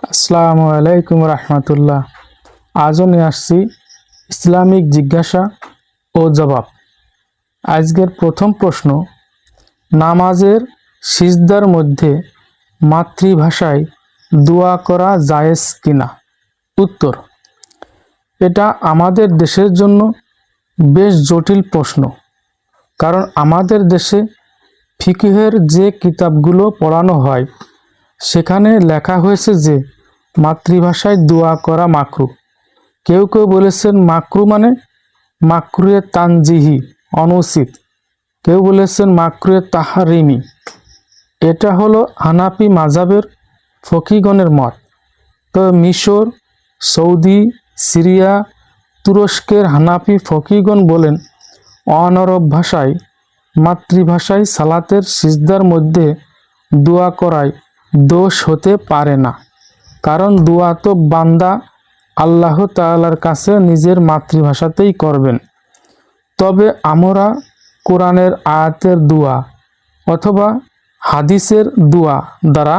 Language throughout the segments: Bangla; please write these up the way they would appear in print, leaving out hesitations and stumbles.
আসসালামু আলাইকুম রহমতুল্লাহ। আজও নিয়ে আসছি ইসলামিক জিজ্ঞাসা ও জবাব। আজকের প্রথম প্রশ্ন, নামাজের সিজদার মধ্যে মাতৃভাষায় দোয়া করা জায়েজ কিনা? উত্তর, এটা আমাদের দেশের জন্য বেশ জটিল প্রশ্ন। কারণ আমাদের দেশে ফিকহের যে কিতাবগুলো পড়ানো হয় সেখানে লেখা হয়েছে যে মাতৃভাষায় দোয়া করা মাকরু। কেউ কেউ বলেছেন মাকরু মানে মাকরুয়ে তানজিহি, অনুচিত। কেউ বলেছেন মাকরুয়ে তাহারিমি। এটা হলো হানাফি মাযহাবের ফকিগণের মত। তবে মিশর, সৌদি, সিরিয়া, তুরস্কের হানাফি ফকিগণ বলেন অনরব ভাষায় মাতৃভাষায় সালাতের সিজদার মধ্যে দোয়া করায় দোষ হতে পারে না। কারণ দোয়া তো বান্দা আল্লাহ তাআলার কাছে নিজের মাতৃভাষাতেই করবেন। তবে আমরা কোরআনের আয়াতের দোয়া অথবা হাদিসের দোয়া দ্বারা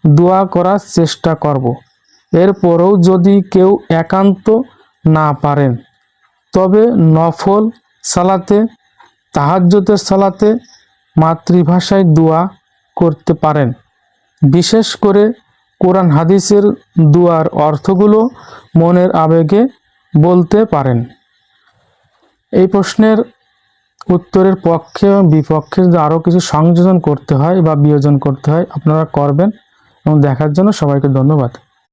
দোয়া করার চেষ্টা করব। এরপরেও যদি কেউ একান্ত না পারেন তবে নফল সালাতে, তাহাজ্জুদের সালাতে মাতৃভাষায় দোয়া করতে পারেন। বিশেষ করে কোরআন হাদিসের দুয়ার অর্থগুলো মনের আবেগে বলতে পারেন। এই প্রশ্নের উত্তরের পক্ষে এবং বিপক্ষে যদি আরও কিছু সংযোজন করতে হয় বা বিয়োজন করতে হয় আপনারা করবেন। এবং দেখার জন্য সবাইকে ধন্যবাদ।